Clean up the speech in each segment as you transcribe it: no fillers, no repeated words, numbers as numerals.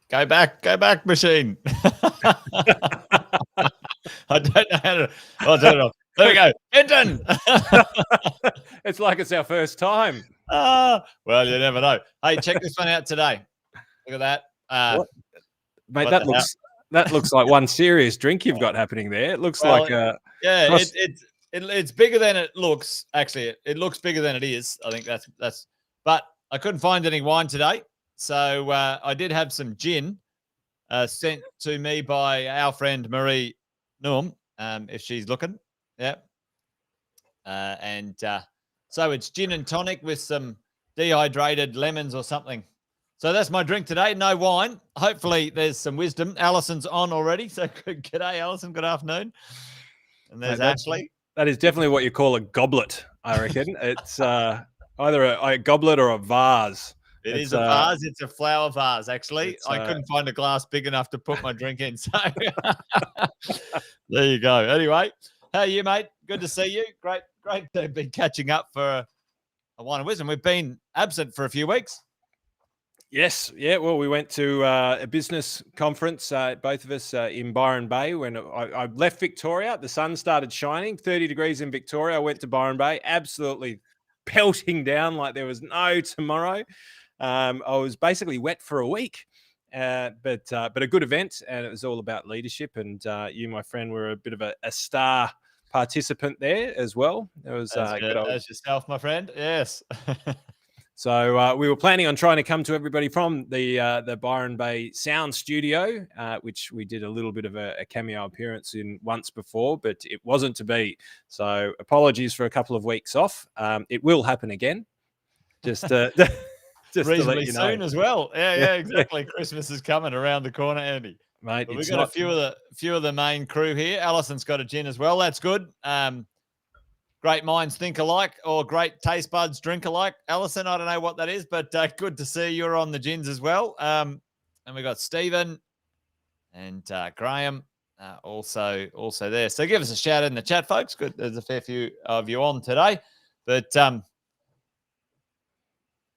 Go back, machine. I don't know how to. Oh, turn it off. There we go. Benton. It's like it's our first time. Well, you never know. Hey, check this one out today. Look at that. Mate, that looks like one serious drink you've got happening there. It looks like it's bigger than it looks. Actually, it looks bigger than it is. I think that's. But I couldn't find any wine today, so I did have some gin sent to me by our friend Marie Noom, if she's looking. Yeah. So it's gin and tonic with some dehydrated lemons or something. So that's my drink today. No wine. Hopefully there's some wisdom. Alison's on already. So g'day, Alison. Good afternoon. And there's Ashley. That is definitely what you call a goblet, I reckon. It's either a goblet or a vase. It is a vase. It's a flower vase, actually. I couldn't find a glass big enough to put my drink in. So there you go. Anyway, how are you, mate? Good to see you. Great to be catching up for a wine and wisdom. We've been absent for a few weeks. Yes. Yeah. Well, we went to a business conference, both of us in Byron Bay. When I left Victoria, the sun started shining, 30 degrees in Victoria. I went to Byron Bay, absolutely pelting down like there was no tomorrow. I was basically wet for a week, but a good event, and it was all about leadership. And you, my friend, were a bit of a star participant there as well. It was as yourself, my friend. Yes. So we were planning on trying to come to everybody from the Byron Bay Sound Studio, which we did a little bit of a cameo appearance in once before, but it wasn't to be. So apologies for a couple of weeks off. It will happen again. Just reasonably soon as well. Yeah, exactly. Christmas is coming around the corner, Andy. Mate, we've got a few of the main crew here. Alison's got a gin as well. That's good. Great minds think alike, or great taste buds drink alike. Alison, I don't know what that is, but good to see you're on the gins as well. And we've got Stephen and Graham also there. So give us a shout in the chat, folks. Good, there's a fair few of you on today, but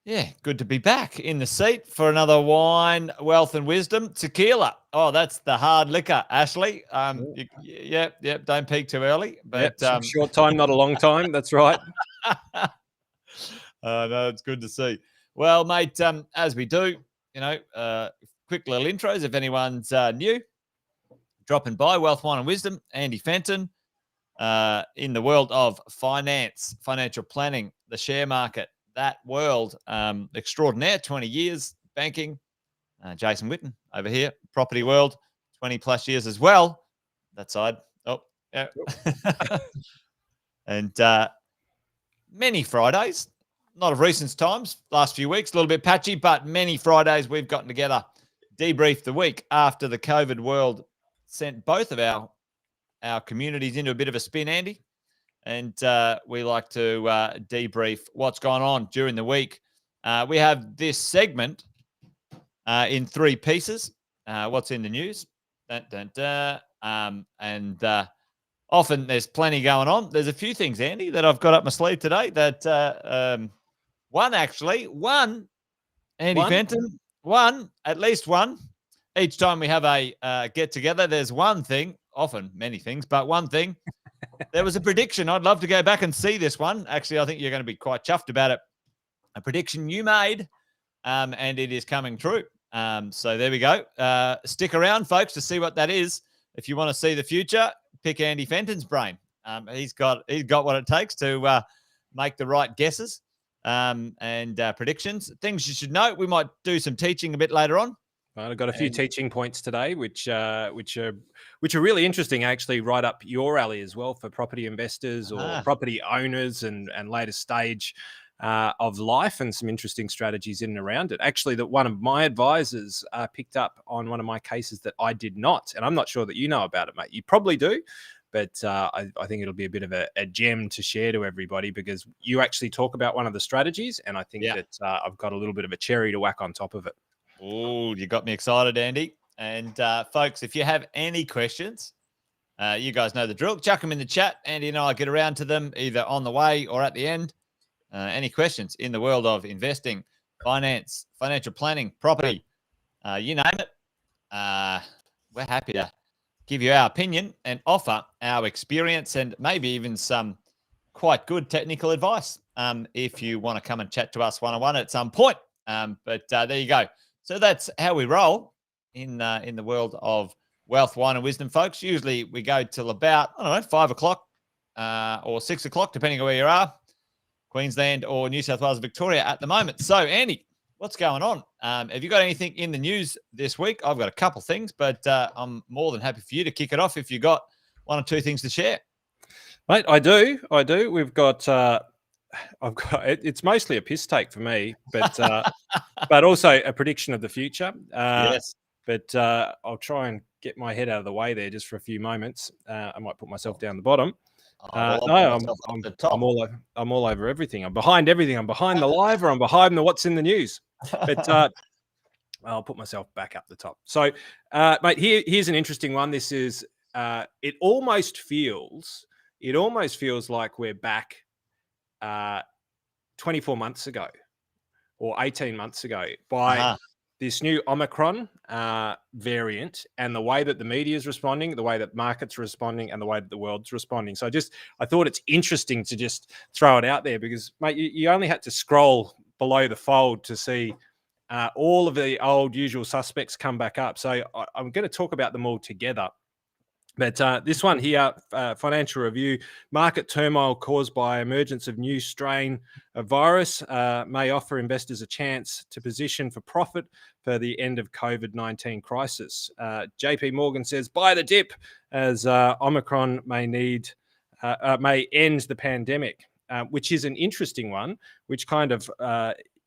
yeah, good to be back in the seat for another wine, wealth, and wisdom. Tequila. Oh, that's the hard liquor, Ashley. Yep. Don't peak too early. But short time, not a long time. That's right. No, it's good to see. Well, mate, as we do, quick little intros. If anyone's new, dropping by, Wealth, Wine, and Wisdom, Andy Fenton, in the world of finance, financial planning, the share market. That world extraordinaire, 20 years banking. Jason Witten over here, property world, 20 plus years as well. That side. Oh, yeah. And many Fridays, not of recent times, last few weeks, a little bit patchy, but many Fridays we've gotten together, debrief the week after the COVID world sent both of our communities into a bit of a spin, Andy. And we like to debrief what's gone on during the week. We have this segment in three pieces. What's in the news? And often there's plenty going on. There's a few things, Andy, that I've got up my sleeve today. That one, Andy Fenton, at least one. Each time we have a get together, there's one thing, often many things, but one thing. There was a prediction. I'd love to go back and see this one. Actually, I think you're going to be quite chuffed about it. A prediction you made, and it is coming true. So there we go. Stick around, folks, to see what that is. If you want to see the future, pick Andy Fenton's brain. He's got what it takes to make the right guesses and predictions. Things you should know. We might do some teaching a bit later on. I've got a few teaching points today, which are really interesting, actually, right up your alley as well for property investors or property owners and later stage of life, and some interesting strategies in and around it. Actually, that one of my advisors picked up on one of my cases that I did not, and I'm not sure that you know about it, mate. You probably do, but I think it'll be a bit of a gem to share to everybody because you actually talk about one of the strategies, and I think that I've got a little bit of a cherry to whack on top of it. Oh, you got me excited, Andy. And folks, if you have any questions, You guys know the drill. Chuck them in the chat. Andy and I get around to them either on the way or at the end. Any questions in the world of investing, finance, financial planning, property, you name it. We're happy to give you our opinion and offer our experience and maybe even some quite good technical advice if you want to come and chat to us one-on-one at some point. But there you go. So that's how we roll in the world of wealth, wine, and wisdom, folks. Usually we go till about, 5 o'clock or 6 o'clock, depending on where you are, Queensland or New South Wales, Victoria at the moment. So, Andy, what's going on? Have you got anything in the news this week? I've got a couple things, but I'm more than happy for you to kick it off if you've got one or two things to share. Mate, I do. We've got, it's mostly a piss take for me, but but also a prediction of the future. Yes. But I'll try and get my head out of the way there just for a few moments. I might put myself down the bottom. I'm all over everything. I'm behind everything. I'm behind the live, or I'm behind the what's in the news. But I'll put myself back up the top. So, mate, here's an interesting one. This is it almost feels like we're back 24 months ago or 18 months ago by this new Omicron variant, and the way that the media is responding, the way that markets are responding, and the way that the world's responding. So I thought it's interesting to just throw it out there because, mate, you only had to scroll below the fold to see all of the old usual suspects come back up. So I'm going to talk about them all together. But this one here, Financial Review, market turmoil caused by emergence of new strain of virus may offer investors a chance to position for profit for the end of COVID-19 crisis. JP Morgan says, buy the dip as Omicron may end the pandemic, which is an interesting one, which kind of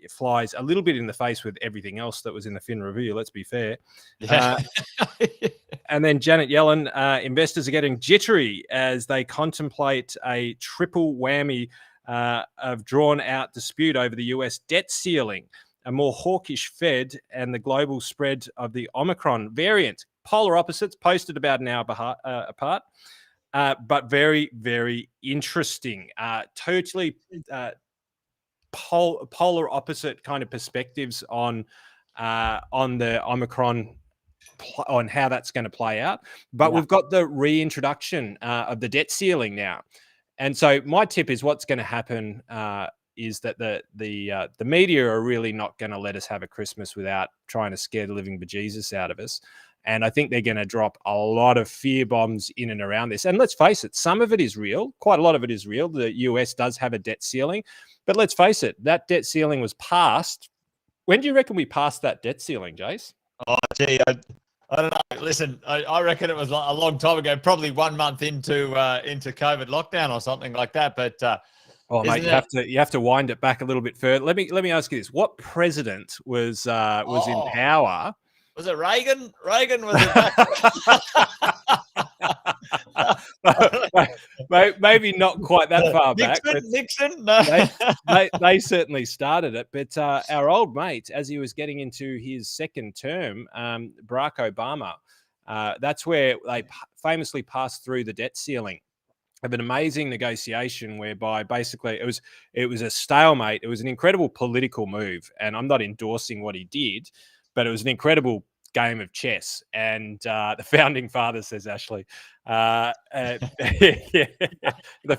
flies a little bit in the face with everything else that was in the Fin Review, let's be fair. Yeah. And then Janet Yellen, investors are getting jittery as they contemplate a triple whammy of drawn-out dispute over the US debt ceiling, a more hawkish Fed, and the global spread of the Omicron variant. Polar opposites, posted about an hour apart, but very, very interesting. Totally polar opposite kind of perspectives on the Omicron, on how that's going to play out. But we've got the reintroduction of the debt ceiling now. And so my tip is what's going to happen is that the media are really not going to let us have a Christmas without trying to scare the living bejesus out of us. And I think they're going to drop a lot of fear bombs in and around this. And let's face it, some of it is real. Quite a lot of it is real. The US does have a debt ceiling. But let's face it, that debt ceiling was passed. When do you reckon we passed that debt ceiling, Jace? Oh, gee, I don't know. Listen, I reckon it was a long time ago, probably 1 month into COVID lockdown or something like that. But mate, you have to wind it back a little bit further. Let me ask you this: what president was in power? Was it Reagan? Reagan was it? Maybe not quite that far back. Nixon. No. they certainly started it. But our old mate, as he was getting into his second term, Barack Obama, that's where they famously passed through the debt ceiling. Of an amazing negotiation whereby basically it was a stalemate. It was an incredible political move, and I'm not endorsing what he did, but it was an incredible game of chess. And the founding father, says Ashley, the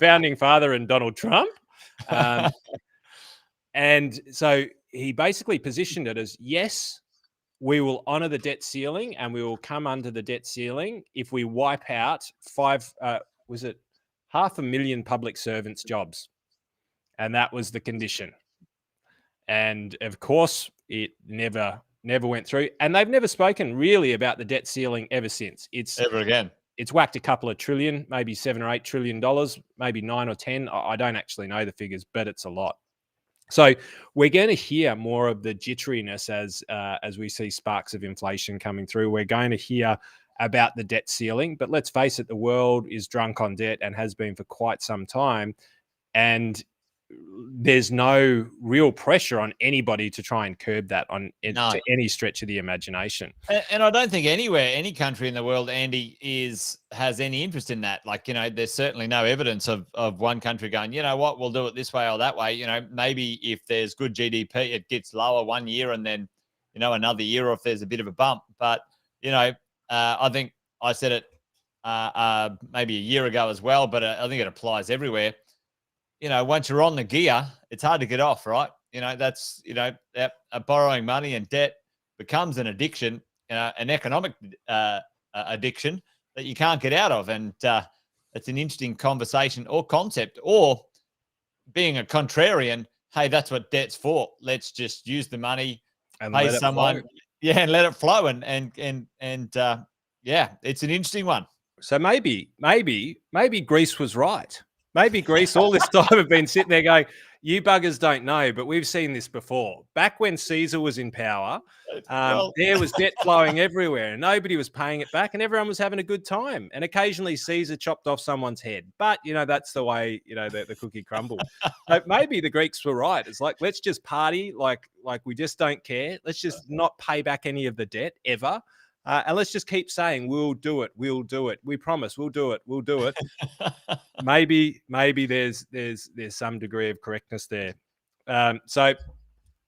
founding father and Donald Trump. And so he basically positioned it as, yes, we will honor the debt ceiling and we will come under the debt ceiling if we wipe out 500,000 public servants' jobs. And that was the condition. And of course, it never went through. And they've never spoken really about the debt ceiling ever since. Ever again. It's whacked a couple of trillion, maybe $7 or $8 trillion, maybe 9 or 10. I don't actually know the figures, but it's a lot. So we're going to hear more of the jitteriness as we see sparks of inflation coming through. We're going to hear about the debt ceiling, but let's face it, the world is drunk on debt and has been for quite some time. And there's no real pressure on anybody to try and curb that to any stretch of the imagination. And I don't think any country in the world, Andy, has any interest in that. Like, there's certainly no evidence of one country going, you know what, we'll do it this way or that way. Maybe if there's good GDP, it gets lower one year and then, another year, or if there's a bit of a bump. But, I think I said it maybe a year ago as well, but I think it applies everywhere. Once you're on the gear, it's hard to get off, right? That's, borrowing money and debt becomes an addiction, an economic addiction that you can't get out of. And it's an interesting conversation or concept, or being a contrarian. Hey, that's what debt's for. Let's just use the money and pay someone. Yeah, and let it flow. And yeah, it's an interesting one. So maybe Greece was right. Maybe Greece all this time have been sitting there going, you buggers don't know, but we've seen this before. Back when Caesar was in power, there was debt flowing everywhere and nobody was paying it back and everyone was having a good time. And occasionally Caesar chopped off someone's head. But, that's the way, the cookie crumbled. But maybe the Greeks were right. It's like, let's just party like we just don't care. Let's just not pay back any of the debt ever. And let's just keep saying, we'll do it. We'll do it. We promise we'll do it. We'll do it. maybe there's some degree of correctness there. So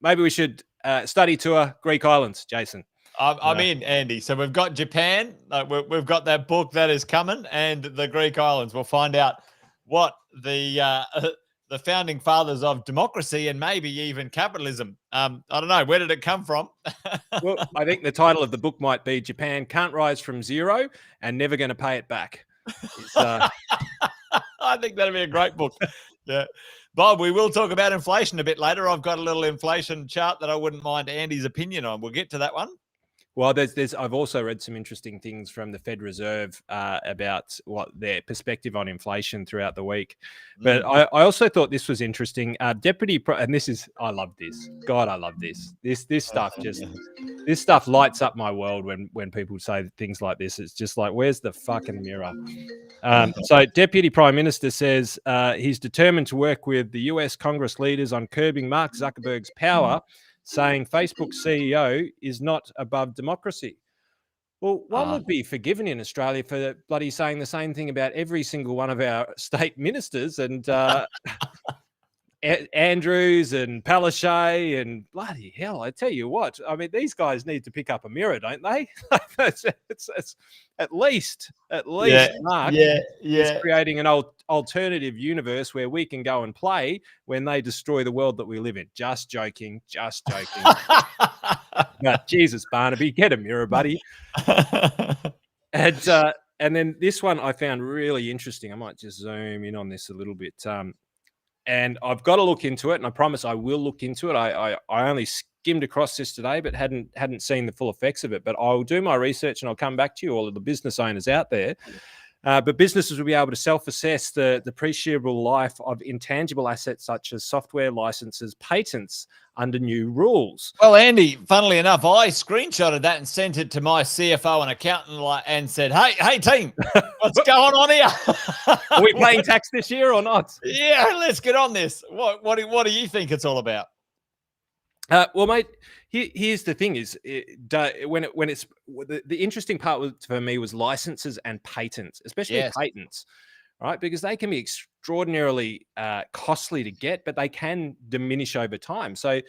maybe we should study tour Greek islands, Jason. I'm in, Andy. So we've got Japan. We've got that book that is coming, and the Greek islands. We'll find out what the founding fathers of democracy and maybe even capitalism. I don't know. Where did it come from? Well, I think the title of the book might be Japan Can't Rise from Zero and Never Going to Pay It Back. I think that'd be a great book. Yeah. Bob, we will talk about inflation a bit later. I've got a little inflation chart that I wouldn't mind Andy's opinion on. We'll get to that one. Well, I've also read some interesting things from the Fed Reserve about what their perspective on inflation throughout the week. But I also thought this was interesting. I love this. God, I love this. This stuff lights up my world when people say things like this. It's just like, where's the fucking mirror? So Deputy Prime Minister says he's determined to work with the US Congress leaders on curbing Mark Zuckerberg's power, saying Facebook CEO is not above democracy. Well, one would be forgiven in Australia for bloody saying the same thing about every single one of our state ministers and Andrews and Palaszczuk and bloody hell, I tell you what. I mean, these guys need to pick up a mirror, don't they? it's at least Mark is creating an alternative universe where we can go and play when they destroy the world that we live in. Just joking. But Jesus, Barnaby, get a mirror, buddy. And then this one I found really interesting. I might just zoom in on this a little bit. And I've got to look into it, and I promise I will look into it. I only skimmed across this today, but hadn't seen the full effects of it. But I'll do my research, and I'll come back to you, all of the business owners out there. But businesses will be able to self-assess the depreciable life of intangible assets such as software licenses, patents under new rules. Well, Andy, funnily enough, I screenshotted that and sent it to my CFO and accountant and said, hey, team, what's going on here? Are we paying tax this year or not? Yeah, let's get on this. What do you think it's all about? Well, mate, here's the thing: is when it's the interesting part for me was licenses and patents, especially patents, right? Because they can be extraordinarily costly to get, but they can diminish over time. So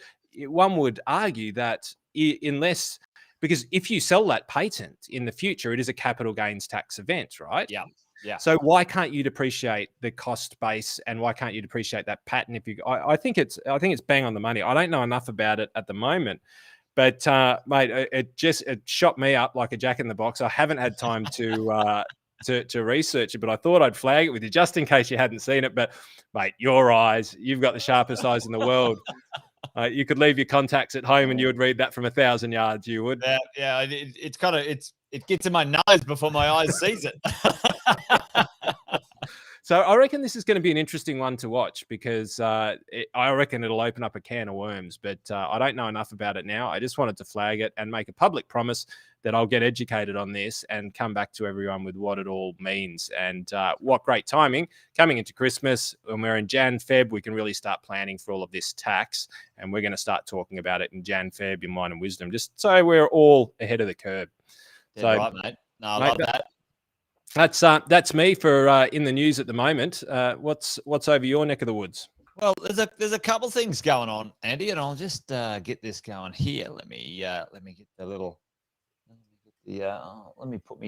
one would argue that because if you sell that patent in the future, it is a capital gains tax event, right? Yeah. Yeah. So why can't you depreciate the cost base, and why can't you depreciate that patent? I think it's bang on the money. I don't know enough about it at the moment, but mate, it shot me up like a jack in the box. I haven't had time to research it, but I thought I'd flag it with you just in case you hadn't seen it. But mate, your eyes, you've got the sharpest eyes in the world. You could leave your contacts at home and you would read that from 1,000 yards. You would. Yeah. It gets in my nose before my eyes sees it. So I reckon this is going to be an interesting one to watch because I reckon it'll open up a can of worms, but I don't know enough about it now. I just wanted to flag it and make a public promise that I'll get educated on this and come back to everyone with what it all means. And what great timing coming into Christmas when we're in Jan, Feb, we can really start planning for all of this tax. And we're going to start talking about it in Jan, Feb, in Mind and Wisdom, just so we're all ahead of the curve. Dead right, mate. No, I love that. That's me for in the news at the moment. What's over your neck of the woods? Well, there's a couple things going on, Andy, and I'll just get this going here. Let me get the little. Let me put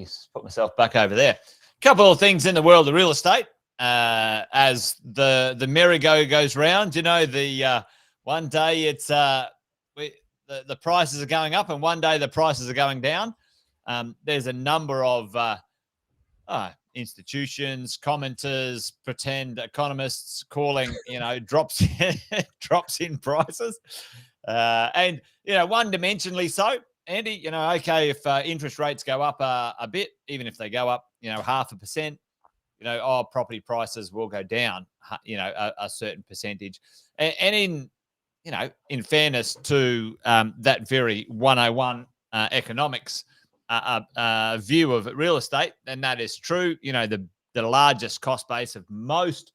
myself back over there. A couple of things in the world of real estate. As the merry-go goes round, the one day it's the prices are going up, and one day the prices are going down. There's a number of institutions, commenters, pretend economists calling, drops in prices. And, one-dimensionally so, Andy, okay, if interest rates go up a bit, even if they go up, 0.5%, property prices will go down, a certain percentage. And in fairness to that very 101 economics view of real estate, and that is true. The largest cost base of most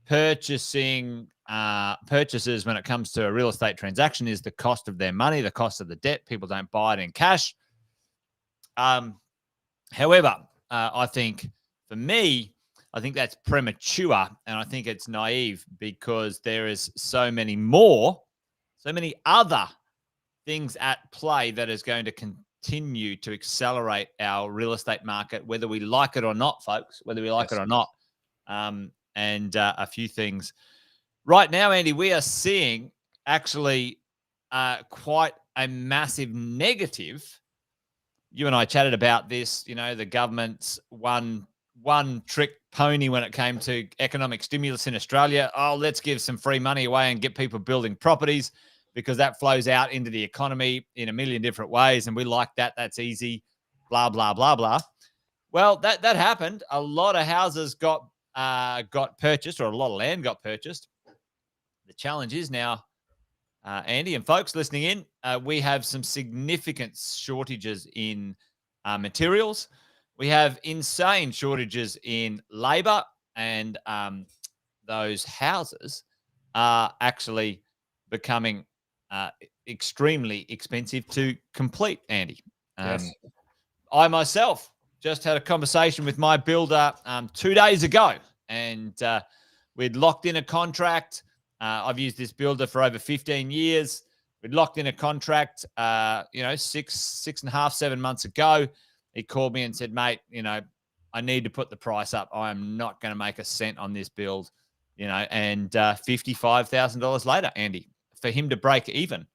purchases when it comes to a real estate transaction is the cost of their money, the cost of the debt. People don't buy it in cash. However, I think for me, I think that's premature, and I think it's naive because there is so many other things at play that is going to continue to accelerate our real estate market, whether we like it or not, folks, whether we like it or not. And a few things. Right now, Andy, we are seeing actually quite a massive negative. You and I chatted about this, the government's one trick pony when it came to economic stimulus in Australia. Oh, let's give some free money away and get people building properties, because that flows out into the economy in a million different ways. And we like that. That's easy, blah, blah, blah, blah. Well, that happened. A lot of houses got purchased, or a lot of land got purchased. The challenge is now, Andy and folks listening in, we have some significant shortages in materials. We have insane shortages in labor, and those houses are actually becoming extremely expensive to complete, Andy. Yes. I myself just had a conversation with my builder 2 days ago, and we'd locked in a contract. I've used this builder for over 15 years. We'd locked in a contract, 6.5, 7 months ago. He called me and said, mate, I need to put the price up. I am not going to make a cent on this build, and $55,000 later, Andy, for him to break even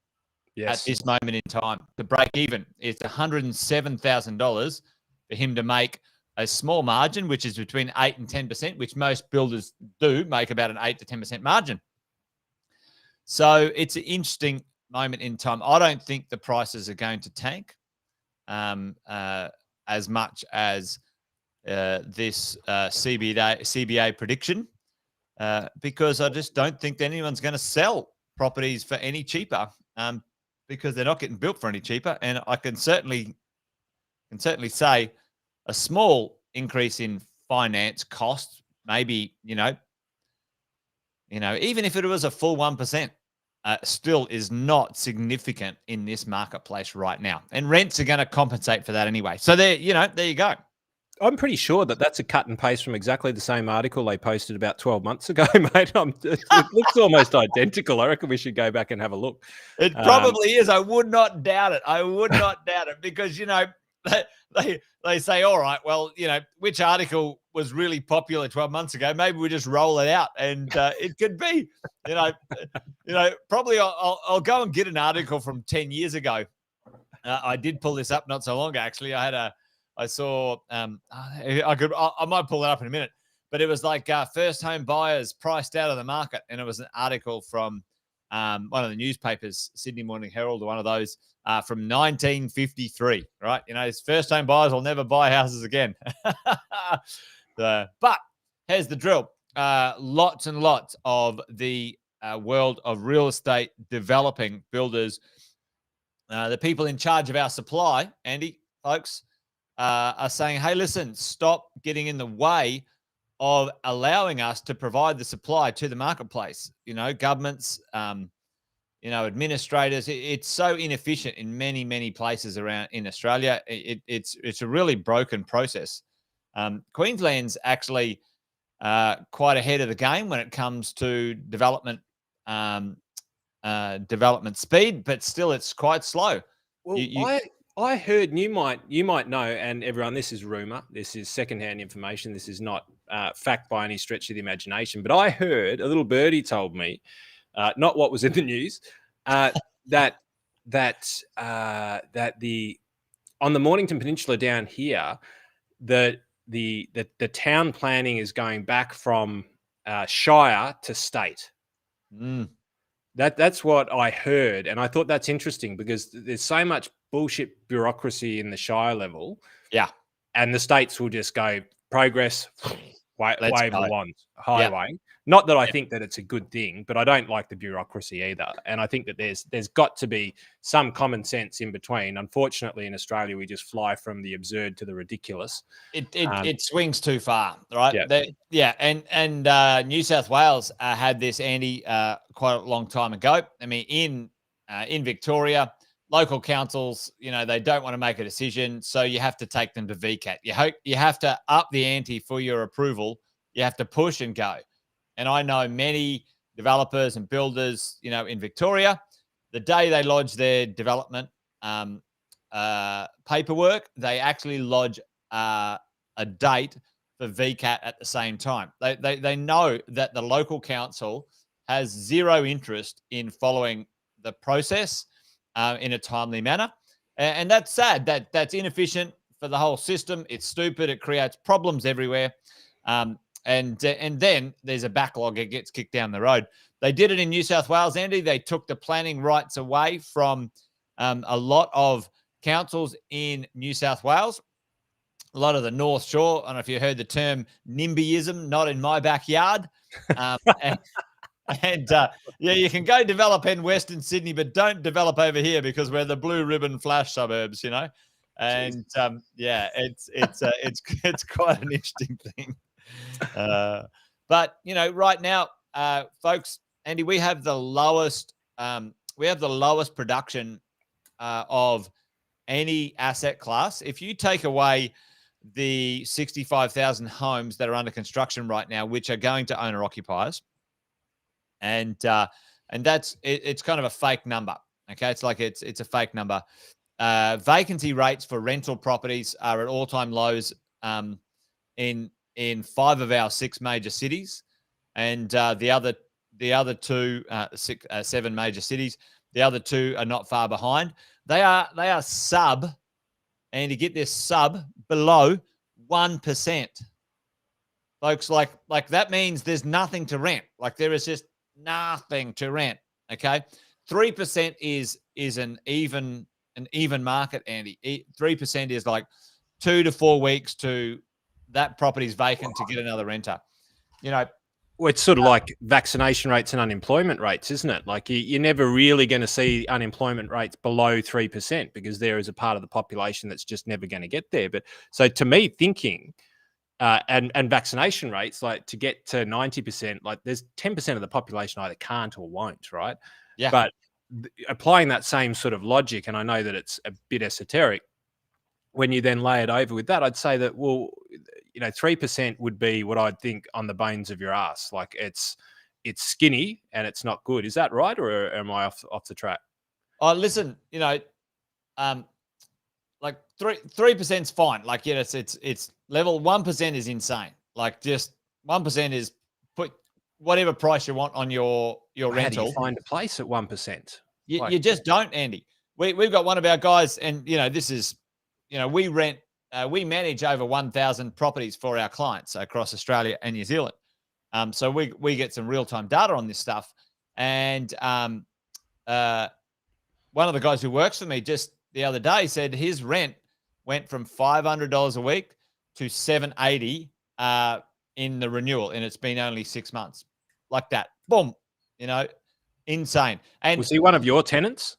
at this moment in time, to break even, it's $107,000 for him to make a small margin, which is between 8 and 10%, which most builders do make about an 8 to 10% margin. So it's an interesting moment in time. I don't think the prices are going to tank as much as this CBA prediction, because I just don't think that anyone's going to sell properties for any cheaper, because they're not getting built for any cheaper. And I can certainly say a small increase in finance costs, maybe, even if it was a full 1%, still is not significant in this marketplace right now. And rents are going to compensate for that anyway. So there you go. I'm pretty sure that that's a cut and paste from exactly the same article they posted about 12 months ago, mate. It looks almost identical. I reckon we should go back and have a look. It probably is. I would not doubt it. Because, they say, all right, well, which article was really popular 12 months ago? Maybe we just roll it out, and it could be, probably I'll go and get an article from 10 years ago. I did pull this up not so long ago, actually. I might pull it up in a minute, but it was like first home buyers priced out of the market. And it was an article from one of the newspapers, Sydney Morning Herald, or one of those from 1953, right? First home buyers will never buy houses again. But here's the drill. Lots and lots of the world of real estate developing builders, the people in charge of our supply, Andy, folks, are saying, hey, listen, stop getting in the way of allowing us to provide the supply to the marketplace. Governments, administrators. It's so inefficient in many, many places around in Australia. It's a really broken process. Queensland's actually quite ahead of the game when it comes to development speed, but still it's quite slow. Well, I heard, you might know, and everyone, this is rumor, this is secondhand information, this is not fact by any stretch of the imagination, but I heard, a little birdie told me, not what was in the news, that on the Mornington Peninsula down here, the town planning is going back from shire to state. That's what I heard, and I thought that's interesting because there's so much bullshit bureaucracy in the shire level. Yeah, and the states will just go progress, wave the wand, highway. Yep. Not that I think that it's a good thing, but I don't like the bureaucracy either. And I think that there's got to be some common sense in between. Unfortunately, in Australia, we just fly from the absurd to the ridiculous. It swings too far, right? Yeah. And New South Wales had this, Andy, quite a long time ago. I mean, in Victoria, local councils, they don't want to make a decision, so you have to take them to VCAT. You have to up the ante for your approval. You have to push and go. And I know many developers and builders, in Victoria, the day they lodge their development paperwork, they actually lodge a date for VCAT at the same time. They know that the local council has zero interest in following the process in a timely manner. And that's sad. That's inefficient for the whole system. It's stupid. It creates problems everywhere. And then there's a backlog. It gets kicked down the road. They did it in New South Wales, Andy. They took the planning rights away from a lot of councils in New South Wales, a lot of the North Shore. I don't know if you heard the term NIMBYism, not in my backyard. You can go develop in Western Sydney, but don't develop over here because we're the blue ribbon flash suburbs, And it's quite an interesting thing. But right now, folks, Andy, we have the lowest production of any asset class. If you take away the 65,000 homes that are under construction right now, which are going to owner occupiers, and that's it's kind of a fake number. Okay, it's like it's a fake number. Vacancy rates for rental properties are at all-time lows in 5 of our 6 major cities, and the other 7 major cities. The other 2 are not far behind. They are sub, and to get this below 1%. Folks, like that means there's nothing to rent. Like there is just nothing to rent. Okay, 3% is an even market, Andy. 3% is like 2 to 4 weeks to that property's vacant to get another renter. Well, it's sort of like vaccination rates and unemployment rates, isn't it? Like you're never really going to see unemployment rates below 3% because there is a part of the population that's just never going to get there. But so to me, thinking and vaccination rates, like to get to 90%, like there's 10% of the population either can't or won't, right? Yeah. But applying that same sort of logic, and I know that it's a bit esoteric, when you then lay it over with that, I'd say that, 3% would be what I'd think on the bones of your ass. Like it's skinny and it's not good. Is that right? Or am I off the track? Oh, listen, like 3% is fine. Like, it's level. 1% is insane. Like just 1% is put whatever price you want on your rental. How do you find a place at 1%? You just don't, Andy. We've got one of our guys, and this is, we manage over 1,000 properties for our clients across Australia and New Zealand. So we get some real-time data on this stuff. And one of the guys who works for me just the other day said his rent went from $500 a week to $780 in the renewal, and it's been only 6 months. Like that. Boom. Insane. And was he one of your tenants?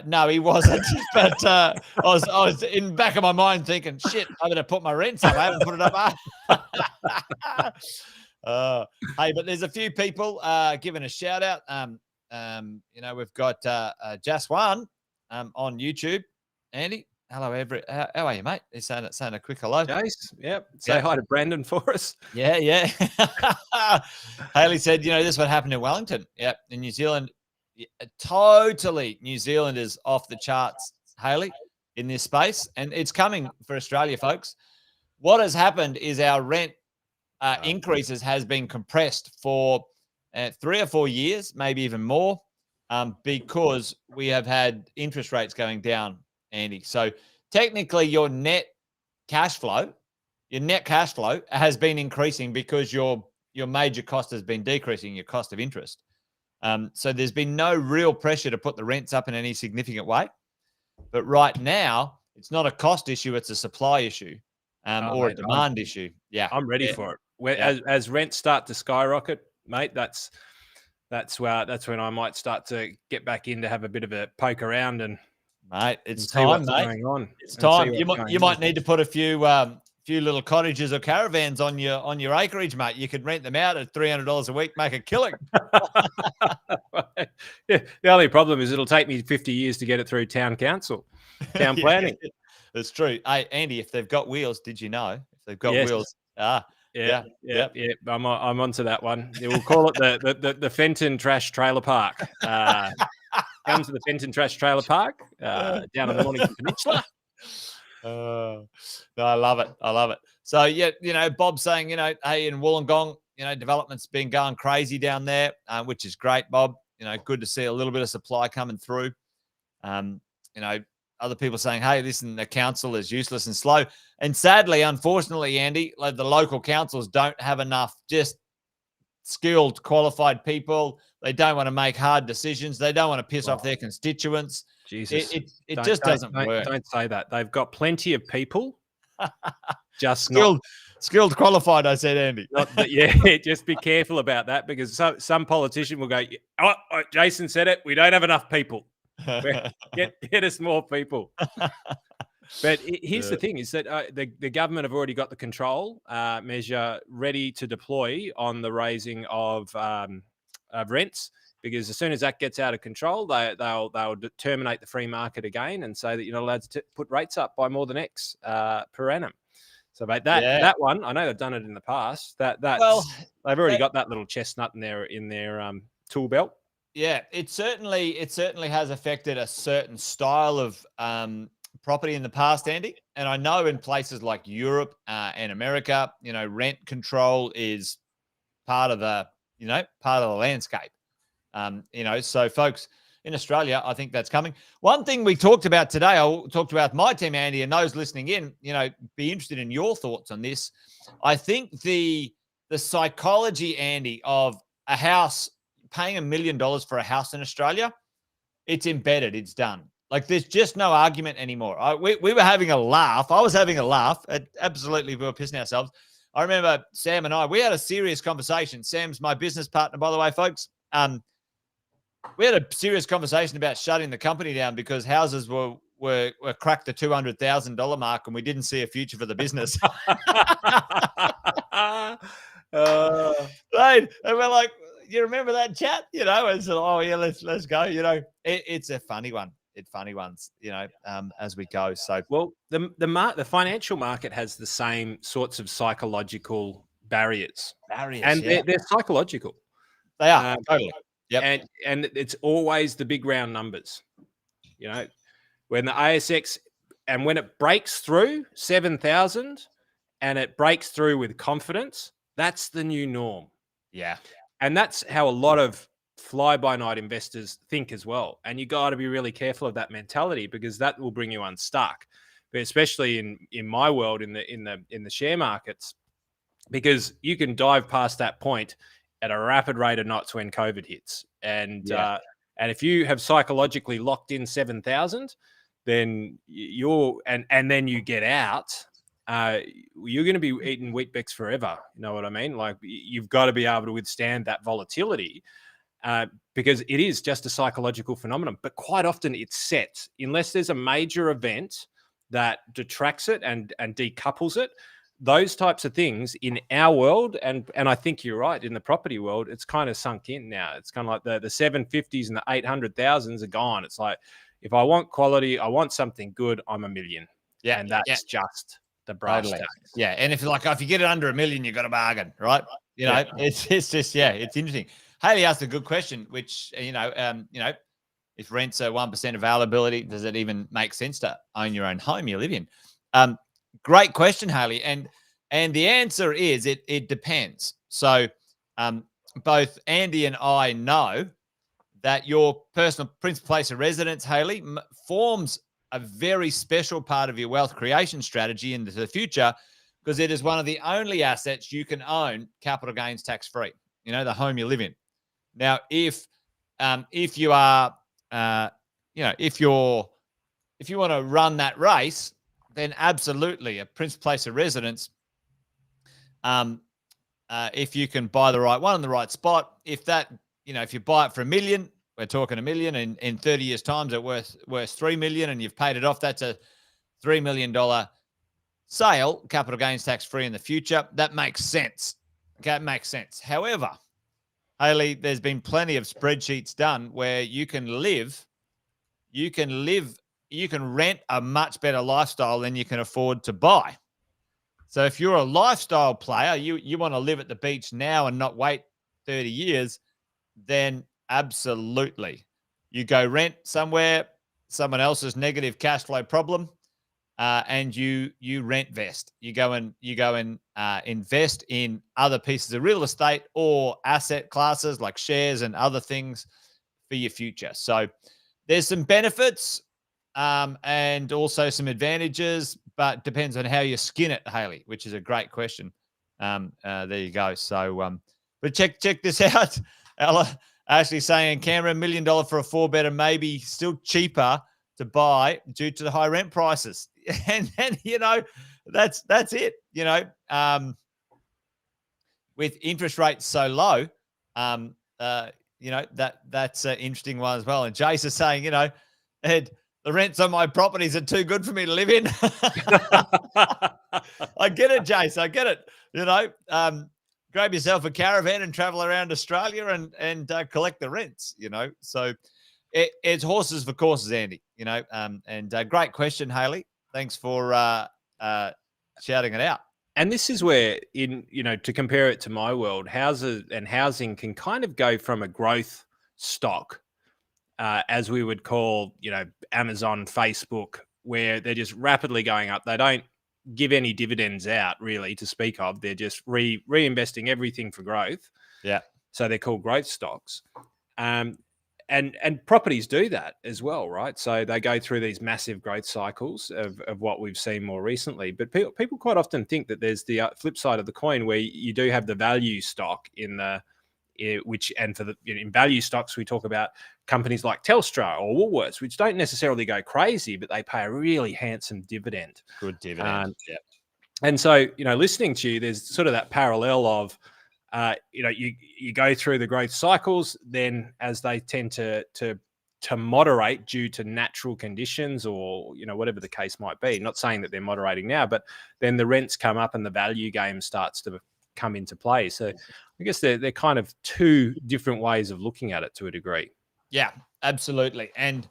no, he wasn't. But I was in the back of my mind thinking, shit, I better put my rents up. I haven't put it up. Hey, but there's a few people giving a shout out. We've got Jaswan on YouTube. Andy, hello, how are you, mate? He's saying a quick hello. Jace, yep. Say hi to Brandon for us. Yeah. Haley said, this is what happened in Wellington. Yep, in New Zealand. Totally, New Zealand is off the charts, Haley, in this space, and it's coming for Australia, folks. What has happened is our rent increases has been compressed for 3 or 4 years, maybe even more, because we have had interest rates going down, Andy. So technically, your net cash flow has been increasing because your major cost has been decreasing, your cost of interest. So there's been no real pressure to put the rents up in any significant way. But right now, it's not a cost issue, it's a supply issue or a demand issue. Yeah. I'm ready for it. As rents start to skyrocket, mate, that's when I might start to get back in to have a bit of a poke around and mate, it's time, mate. Going on. It's time. You might need to put a few little cottages or caravans on your acreage, mate. You could rent them out at $300 a week, make a killing. Yeah, the only problem is it'll take me 50 years to get it through town council, town planning. That's true. Hey, Andy, if they've got wheels, did you know? If they've got wheels, yeah. I'm onto that one. We'll call it the Fenton Trash Trailer Park. Come to the Fenton Trash Trailer Park down on the Mornington Peninsula. No, I love it. So Bob's saying, hey, in Wollongong, development's been going crazy down there, which is great, Bob. Good to see a little bit of supply coming through. Other people saying, hey, listen, the council is useless and slow. And sadly, unfortunately, Andy, like the local councils don't have enough just skilled, qualified people. They don't want to make hard decisions. They don't want to piss off their constituents. Jesus. It just doesn't work. Don't say that. They've got plenty of people. Just skilled, qualified, I said, Andy. Just be careful about that because some politician will go, oh, Jason said it. We don't have enough people. Get us more people. But here's the thing is that the government have already got the control measure ready to deploy on the raising of rents, because as soon as that gets out of control, they'll terminate the free market again and say that you're not allowed to put rates up by more than X per annum. So that one, I know they've done it in the past. They've already got that little chestnut in their tool belt. Yeah, it certainly has affected a certain style of property in the past, Andy. And I know in places like Europe and America, rent control is part of the landscape. So folks in Australia, I think that's coming. One thing we talked about today, I talked about my team, Andy, and those listening in, be interested in your thoughts on this. I think the psychology, Andy, of a house, paying $1 million for a house in Australia, it's embedded, it's done. Like there's just no argument anymore. We were having a laugh. I was having a laugh. Absolutely, we were pissing ourselves. I remember Sam and we had a serious conversation. Sam's my business partner, by the way, folks. We had a serious conversation about shutting the company down because houses were cracked the $200,000 mark and we didn't see a future for the business. Right. And we're like, you remember that chat? And so, let's go. It's a funny one. It's funny ones, as we go. So, well, the financial market has the same sorts of psychological barriers, and they're psychological. They are totally. Yep. And it's always the big round numbers. When the ASX and when it breaks through 7,000 and it breaks through with confidence, that's the new norm. Yeah. And that's how a lot of fly-by-night investors think as well. And you got to be really careful of that mentality because that will bring you unstuck. But especially in my world, in the share markets, because you can dive past that point at a rapid rate of knots when COVID hits. And if you have psychologically locked in 7,000, then then you get out you're going to be eating Weet-Bix forever. You know what I mean? Like, you've got to be able to withstand that volatility, because it is just a psychological phenomenon. But quite often it's set, unless there's a major event that detracts it and decouples it. Those types of things in our world, and I think you're right, in the property world, it's kind of sunk in now. It's kind of like the 750s and the 800,000s are gone. It's like, if I want quality, I want something good, I'm $1 million. Yeah, and that's just the brass totally. tacks. Yeah, and if you get it under $1 million, you got a bargain, right? You know, it's just it's interesting. Haley asked a good question, which if rents are 1% availability, does it even make sense to own your own home you live in? Great question, Haley, and the answer is it depends. So both Andy and I know that your personal principal place of residence, Haley, forms a very special part of your wealth creation strategy into the future, because it is one of the only assets you can own capital gains tax free. You know, the home you live in. Now, if you are, if you want to run that race, then absolutely a principal place of residence. If you can buy the right one in the right spot, if you buy it for $1 million, we're talking $1 million, and in 30 years' time, it's worth $3 million, and you've paid it off. That's a $3 million sale, capital gains tax free in the future. That makes sense. Okay, it makes sense. However, Haley, there's been plenty of spreadsheets done where you can rent a much better lifestyle than you can afford to buy. So if you're a lifestyle player, you want to live at the beach now and not wait 30 years, then absolutely. You go rent somewhere, someone else's negative cash flow problem, and you rent vest. You go and invest in other pieces of real estate or asset classes like shares and other things for your future. So there's some benefits and also some advantages, but depends on how you skin it, Haley, which is a great question. There you go. So, but check this out. Ella actually saying Canberra, $1 million for a 4-bedder, maybe still cheaper to buy due to the high rent prices. And then, that's it, with interest rates so low, that's an interesting one as well. And Jace is saying, Ed, the rents on my properties are too good for me to live in. I get it, Jace. I get it. Grab yourself a caravan and travel around Australia and collect the rents, So it's horses for courses, Andy, and great question, Haley. Thanks for shouting it out. And this is where, to compare it to my world, houses and housing can kind of go from a growth stock, as we would call, Amazon, Facebook, where they're just rapidly going up. They don't give any dividends out really to speak of. They're just reinvesting everything for growth. Yeah. So they're called growth stocks. And properties do that as well, right? So they go through these massive growth cycles of what we've seen more recently. But people quite often think that there's the flip side of the coin, where you do have the value stock in value stocks, we talk about companies like Telstra or Woolworths, which don't necessarily go crazy, but they pay a really handsome dividend. Good dividend. Yeah. And so, listening to you, there's sort of that parallel of, you go through the growth cycles, then as they tend to moderate due to natural conditions or, whatever the case might be, not saying that they're moderating now, but then the rents come up and the value game starts to come into play. So I guess they're kind of two different ways of looking at it to a degree. Yeah, absolutely. And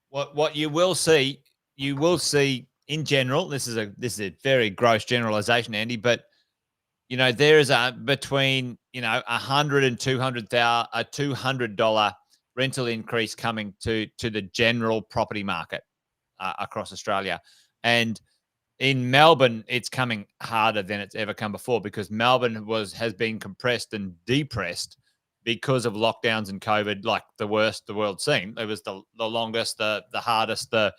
what you will see in general, this is a very gross generalization, Andy, but there is between $100 and $200 rental increase coming to the general property market across Australia. And in Melbourne, it's coming harder than it's ever come before, because Melbourne has been compressed and depressed because of lockdowns and COVID, like the worst the world's seen. It was the longest, the hardest, the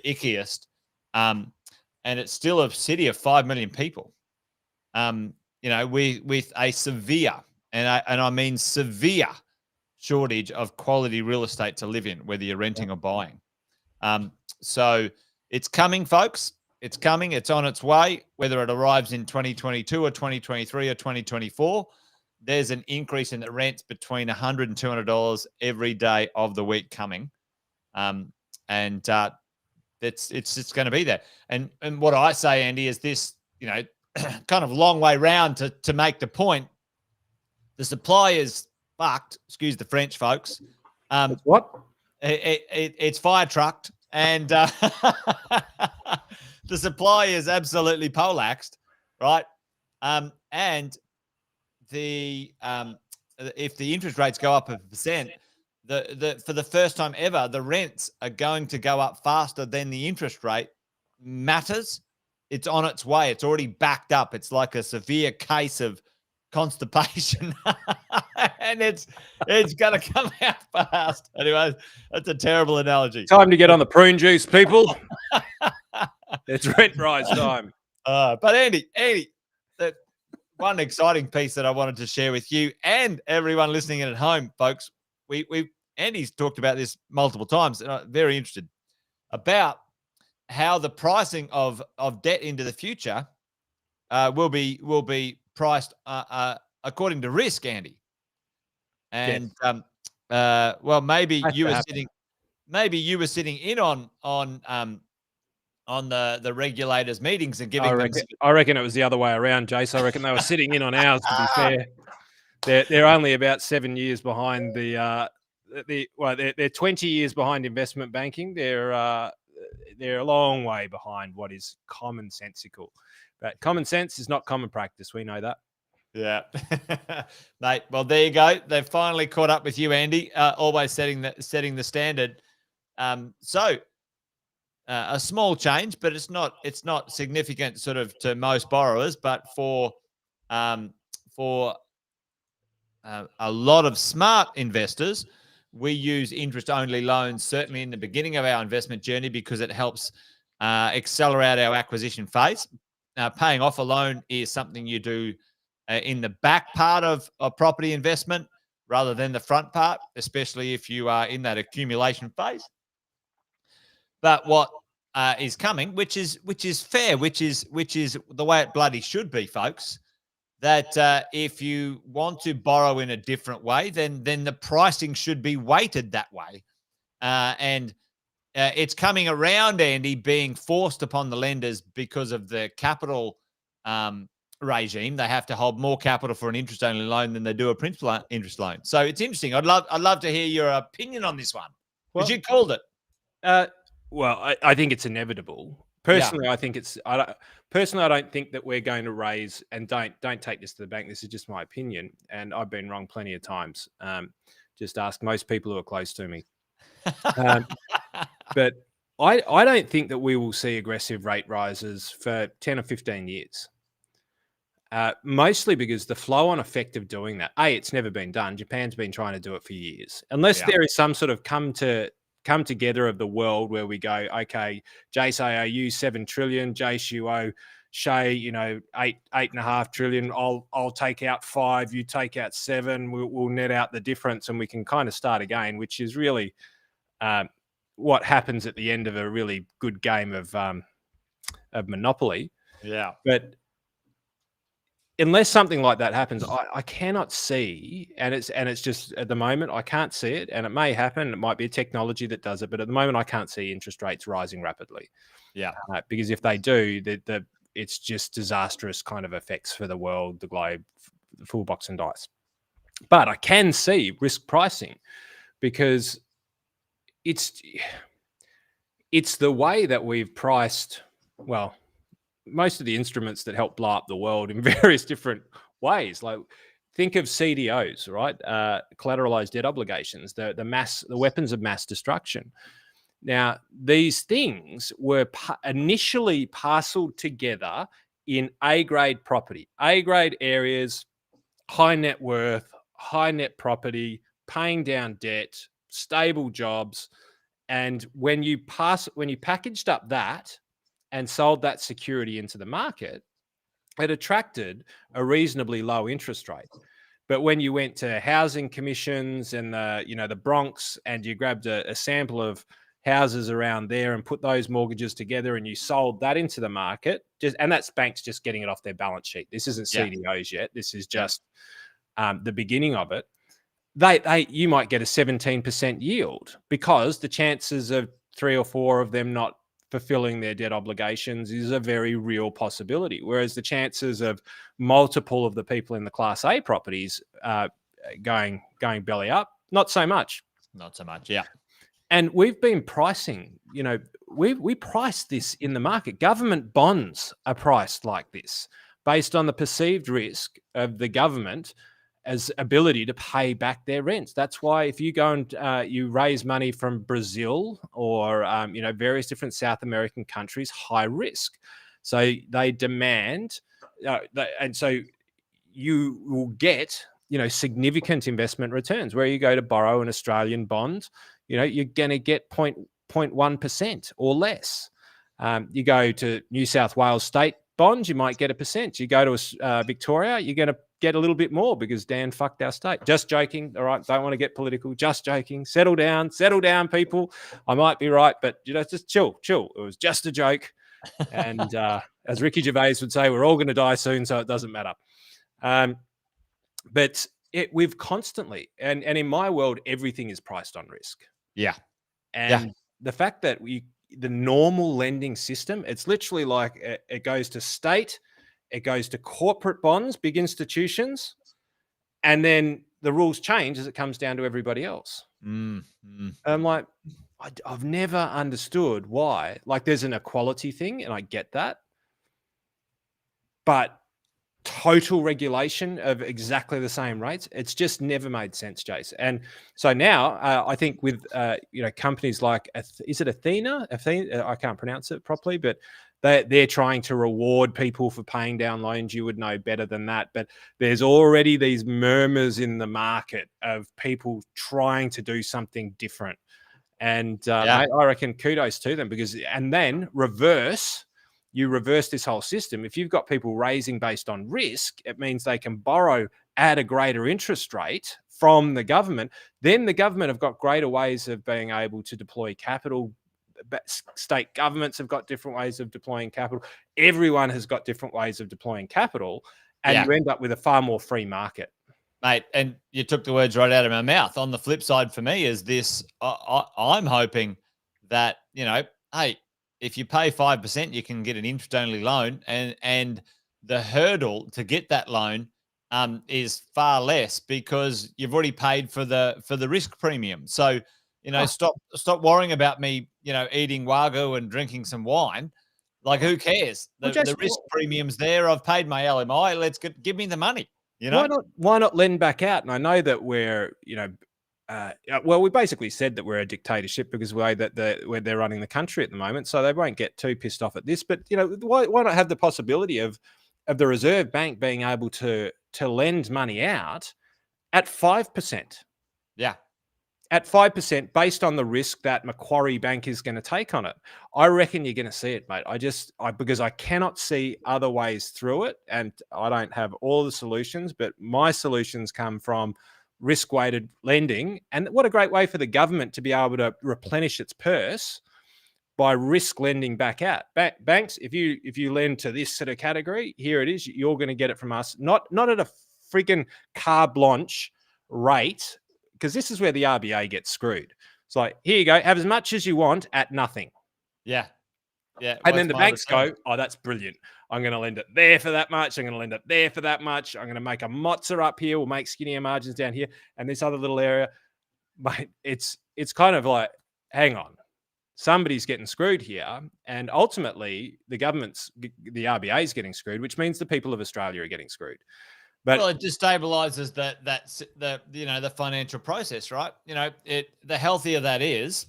ickiest. And it's still a city of 5 million people. With a severe, and I mean severe, shortage of quality real estate to live in, whether you're renting or buying. So it's coming, folks. it's coming. It's on its way. Whether it arrives in 2022 or 2023 or 2024, there's an increase in the rents between $100 and $200 every day of the week coming. It's just going to be there. And what I say, Andy, is this, kind of long way round to make the point. The supply is fucked. Excuse the French, folks. It's what? It's fire trucked, and the supply is absolutely poleaxed, right? And the if the interest rates go up 1%, for the first time ever, the rents are going to go up faster than the interest rate matters. It's on its way. It's already backed up. It's like a severe case of constipation, and it's going to come out fast. Anyway, that's a terrible analogy. Time to get on the prune juice, people. It's rent rise time. But Andy, that one exciting piece that I wanted to share with you and everyone listening in at home, folks. Andy's talked about this multiple times, and I'm very interested about how the pricing of debt into the future will be priced according to risk, Andy. And yes. Well, maybe you were sitting in on the regulators' meetings and giving I reckon it was the other way around, Jace. I reckon they were sitting in on ours. To be fair, they're only about 7 years behind they're 20 years behind investment banking. They're a long way behind what is commonsensical. But common sense is not common practice. We know that. Yeah. Mate, well, there you go. They've finally caught up with you, Andy, always setting the standard. So a small change, but it's not significant sort of to most borrowers, but for a lot of smart investors, we use interest-only loans, certainly in the beginning of our investment journey, because it helps accelerate our acquisition phase. Paying off a loan is something you do in the back part of property investment rather than the front part, especially if you are in that accumulation phase. But what is coming, which is fair, which is the way it bloody should be, folks, that if you want to borrow in a different way, then the pricing should be weighted that way. And it's coming around, Andy, being forced upon the lenders because of the capital regime. They have to hold more capital for an interest-only loan than they do a principal interest loan. So it's interesting. I'd love to hear your opinion on this one, because you called it. Well, I think it's inevitable. Personally, I think it's. I don't think that we're going to raise, and don't take this to the bank. This is just my opinion, and I've been wrong plenty of times. Just ask most people who are close to me. But I don't think that we will see aggressive rate rises for 10 or 15 years. Mostly because the flow-on effect of doing that. It's never been done. Japan's been trying to do it for years. Unless there is some sort of come together of the world where we go, okay, Jace, I owe you 7 trillion. Jace, you owe Shay, 8.5 trillion. I'll take out 5. You take out 7. We'll net out the difference, and we can kind of start again, which is really what happens at the end of a really good game of Monopoly. Yeah. But unless something like that happens, I cannot see, and it's just at the moment I can't see it, and it may happen. It might be a technology that does it, but at the moment I can't see interest rates rising rapidly. Yeah, because if they do, it's just disastrous kind of effects for the world, the globe, the full box and dice. But I can see risk pricing, because it's the way that we've priced. Well, most of the instruments that help blow up the world in various different ways. Like, think of CDOs, right? Collateralized debt obligations, the weapons of mass destruction. Now, these things were initially parceled together in A-grade property, A-grade areas, high net worth, high net property, paying down debt, stable jobs. And when you packaged up that and sold that security into the market, it attracted a reasonably low interest rate. But when you went to housing commissions and the Bronx, and you grabbed a sample of houses around there and put those mortgages together, and you sold that into the market, and that's banks just getting it off their balance sheet. This isn't CDOs yet. This is just the beginning of it. You might get a 17% yield, because the chances of 3 or 4 of them not fulfilling their debt obligations is a very real possibility. Whereas the chances of multiple of the people in the Class A properties going belly up, not so much. Not so much, yeah. And we've been pricing, we price this in the market. Government bonds are priced like this, based on the perceived risk of the government as ability to pay back their rents. That's why if you go and you raise money from Brazil or various different South American countries, high risk. So they demand, and so you will get significant investment returns. Where you go to borrow an Australian bond, you're going to get 0.1% or less. You go to New South Wales state bonds, you might get 1%. You go to Victoria, you're going to get a little bit more because Dan fucked our state. Just joking. All right. Don't want to get political. Just joking. Settle down, people. I might be right, but just chill. It was just a joke. And as Ricky Gervais would say, we're all going to die soon, so it doesn't matter. But we've constantly, and in my world, everything is priced on risk. Yeah. And the fact that the normal lending system, it's literally like it goes to state, it goes to corporate bonds, big institutions, and then the rules change as it comes down to everybody else. I'm like, I've never understood why. Like, there's an equality thing, and I get that, but total regulation of exactly the same rates, it's just never made sense, Jace. And so now I think with companies like, is it Athena? I can't pronounce it properly, but they're trying to reward people for paying down loans. You would know better than that, but there's already these murmurs in the market of people trying to do something different. And mate, I reckon kudos to them, and then you reverse this whole system. If you've got people raising based on risk, it means they can borrow at a greater interest rate from the government. Then the government have got greater ways of being able to deploy capital. State governments have got different ways of deploying capital. Everyone has got different ways of deploying capital, and you end up with a far more free market. Mate, and you took the words right out of my mouth. On the flip side for me is this, I'm hoping that, hey, if you pay 5%, you can get an interest-only loan, and the hurdle to get that loan is far less because you've already paid for the risk premium. So, stop worrying about me, eating wagyu and drinking some wine. Like, who cares? The risk premium's there. I've paid my LMI. Give me the money. Why not lend back out? And I know that we're, we basically said that we're a dictatorship because of the way that they're running the country at the moment. So they won't get too pissed off at this. But why not have the possibility of the Reserve Bank being able to lend money out at 5%? Yeah, at 5% based on the risk that Macquarie Bank is going to take on it. I reckon you're going to see it, mate. Because I cannot see other ways through it, and I don't have all the solutions, but my solutions come from risk-weighted lending. And what a great way for the government to be able to replenish its purse by risk lending back out. Banks, if you lend to this sort of category, here it is. You're going to get it from us, not at a freaking carte blanche rate, because this is where the RBA gets screwed. It's like, here you go, have as much as you want at nothing. Yeah. And then the banks go, oh, that's brilliant. I'm going to lend it there for that much. I'm going to lend it there for that much. I'm going to make a mozza up here. We'll make skinnier margins down here. And this other little area, mate, it's kind of like, hang on, somebody's getting screwed here. And ultimately, the RBA is getting screwed, which means the people of Australia are getting screwed. But it destabilizes the financial process, right? The healthier that is,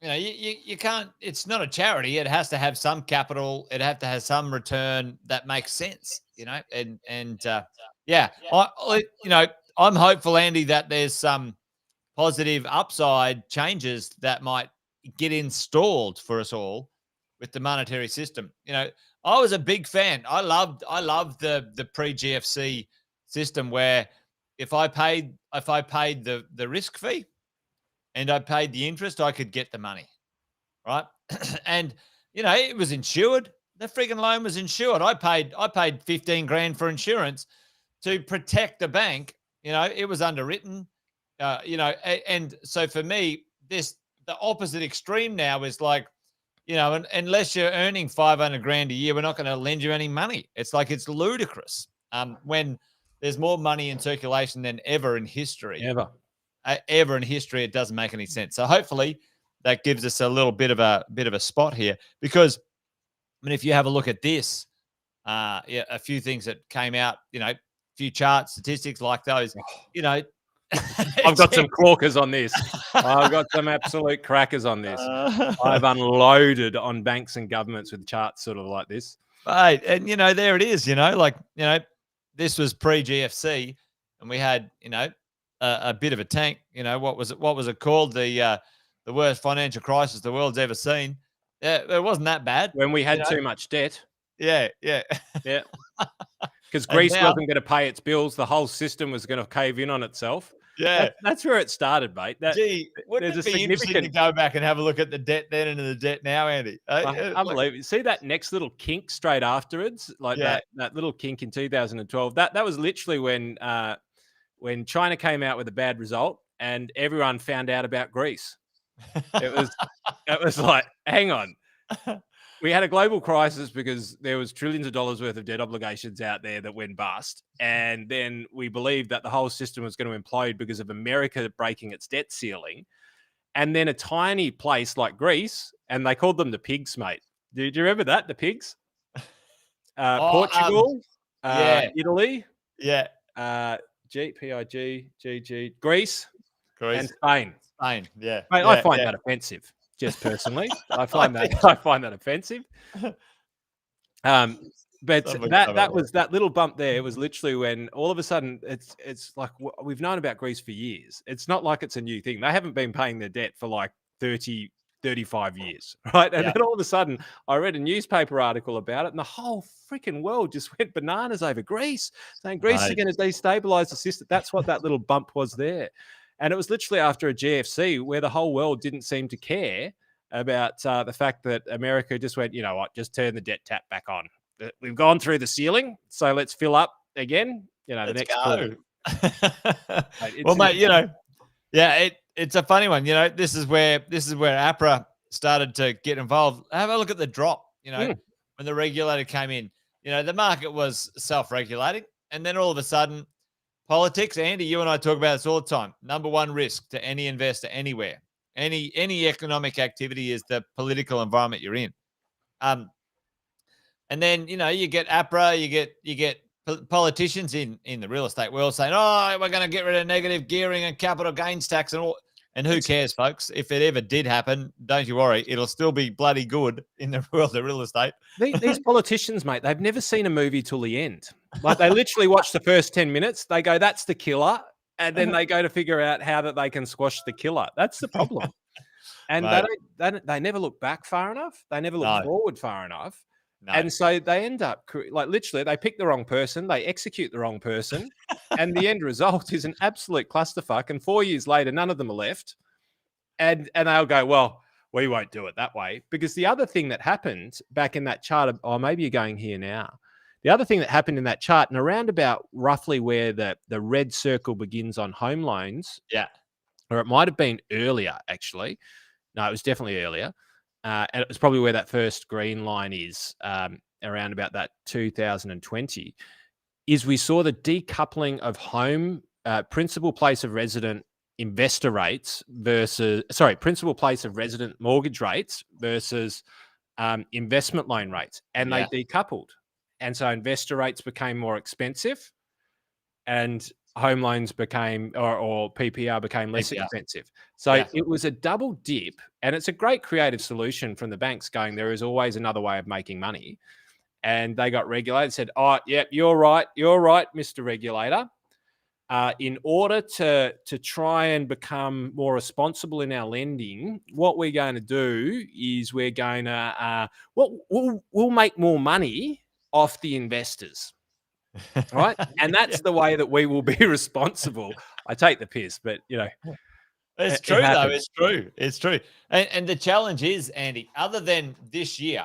you can't. It's not a charity. It has to have some capital. It has to have some return that makes sense. I'm hopeful, Andy, that there's some positive upside changes that might get installed for us all with the monetary system. I was a big fan. I loved the pre-GFC system where if I paid the risk fee and I paid the interest, I could get the money. right? And it was insured. The freaking loan was insured. I paid 15 grand for insurance to protect the bank. It was underwritten. And so for me, the opposite extreme now is like, unless you're earning 500 grand a year, we're not going to lend you any money. It's like, it's ludicrous. When there's more money in circulation than ever in history. Ever in history, it doesn't make any sense. So hopefully that gives us a little bit of a spot here, because if you have a look at this, a few things that came out, a few charts, statistics like those, I've got some corkers on this. I've got some absolute crackers on this. I've unloaded on banks and governments with charts sort of like this. Right. And, there it is, this was pre-GFC, and we had, a bit of a tank. What was it called? The worst financial crisis the world's ever seen. Yeah, it wasn't that bad. When we had too much debt. Yeah. Because Greece wasn't going to pay its bills. The whole system was going to cave in on itself. Yeah. That's where it started, mate. Wouldn't it be interesting to go back and have a look at the debt then and the debt now, Andy? Unbelievable. See that next little kink straight afterwards? Like that little kink in 2012. That was literally when China came out with a bad result and everyone found out about Greece. It was like, hang on. We had a global crisis because there was trillions of dollars worth of debt obligations out there that went bust. And then we believed that the whole system was going to implode because of America breaking its debt ceiling. And then a tiny place like Greece, and they called them the pigs, mate. Do you remember that? The pigs? Portugal, Italy, G, Greece, and Spain. Mate, I find that offensive. Just personally, I find that offensive. But that was that little bump there. It was literally when all of a sudden it's like, we've known about Greece for years. It's not like it's a new thing. They haven't been paying their debt for like 30, 35 years, right? And then all of a sudden I read a newspaper article about it, and the whole freaking world just went bananas over Greece, saying Greece is going to destabilize the system. That's what that little bump was there. And it was literally after a GFC where the whole world didn't seem to care about the fact that America just went, you know what, just turn the debt tap back on. We've gone through the ceiling, so let's fill up again. The next quarter. Well, mate, it's a funny one. This is where APRA started to get involved. Have a look at the drop. When the regulator came in, the market was self-regulating, and then all of a sudden, politics. Andy, you and I talk about this all the time. Number one risk to any investor anywhere, any economic activity, is the political environment you're in. And then you get APRA, you get politicians in the real estate world saying, "Oh, we're going to get rid of negative gearing and capital gains tax and all." And who cares, folks? If it ever did happen, don't you worry. It'll still be bloody good in the world of real estate. These politicians, mate, they've never seen a movie till the end. Like, they literally watch the first 10 minutes. They go, that's the killer. And then they go to figure out how that they can squash the killer. That's the problem. And they never look back far enough. They never look forward far enough. No. And so they end up, like, literally, they pick the wrong person, they execute the wrong person, and the end result is an absolute clusterfuck. And 4 years later, none of them are left. And they'll go, well, we won't do it that way. Because the other thing that happened back in that chart, maybe you're going here now. The other thing that happened in that chart, and around about roughly where the red circle begins on home loans, or it might have been earlier, actually. No, it was definitely earlier. And it was probably where that first green line is, around about that 2020, is we saw the decoupling of home principal place of resident investor rates principal place of resident mortgage rates versus investment loan rates. And they decoupled. And so investor rates became more expensive and home loans became, or PPR became less expensive. So it was a double dip, and it's a great creative solution from the banks going, there is always another way of making money. And they got regulated, said, oh, yeah, you're right, Mr. Regulator. In order to try and become more responsible in our lending, what we're going to do is we're going to, we'll make more money off the investors. Right. And that's the way that we will be responsible. I take the piss, but It's true, though. It's true. It's true. And the challenge is, Andy, other than this year,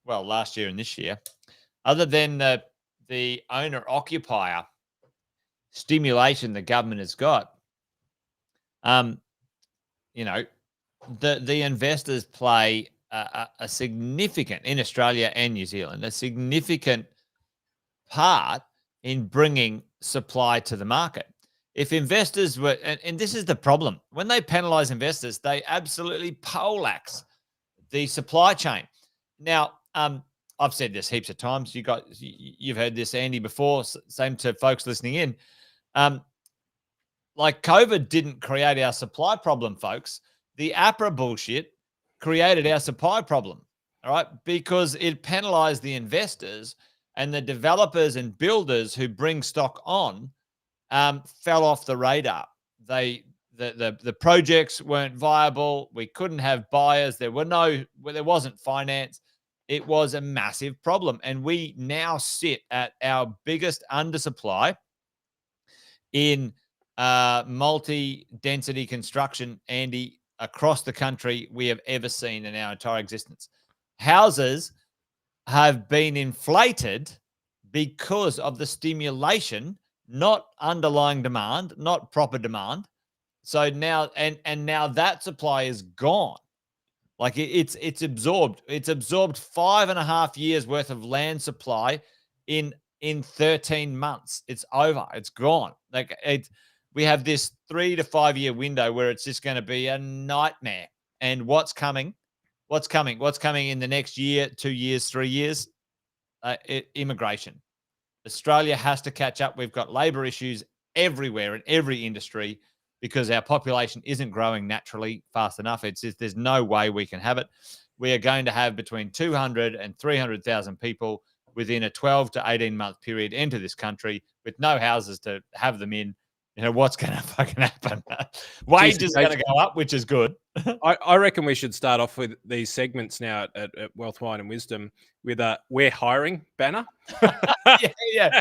well, last year and this year, other than the owner-occupier stimulation the government has got, you know, the investors play a significant, in Australia and New Zealand, a significant part in bringing supply to the market. If investors were, and this is the problem, when they penalize investors, they absolutely poleaxe the supply chain. Now, I've said this heaps of times. You've heard this, Andy, before. Same to folks listening in. Like COVID didn't create our supply problem, folks. The APRA bullshit created our supply problem, all right? Because it penalized the investors, and the developers and builders who bring stock on fell off the radar. The projects weren't viable. We couldn't have buyers. There wasn't finance. It was a massive problem. And we now sit at our biggest undersupply in multi-density construction, Andy, across the country we have ever seen in our entire existence. Houses have been inflated because of the stimulation, not underlying demand, not proper demand. So now, and now that supply is gone. Like it's absorbed. It's absorbed 5.5 years worth of land supply in 13 months. It's over. It's gone. Like we have this 3 to 5 year window where it's just going to be a nightmare. And what's coming? What's coming in the next year, 2 years, 3 years? Immigration. Australia has to catch up. We've got labor issues everywhere in every industry because our population isn't growing naturally fast enough. It's just, there's no way we can have it. We are going to have between 200 and 300,000 people within a 12 to 18 month period enter this country with no houses to have them in. You know, what's going to fucking happen? Wages are going to go up, which is good. I reckon we should start off with these segments now at Wealth, Wine and Wisdom with a "We're hiring" banner. yeah.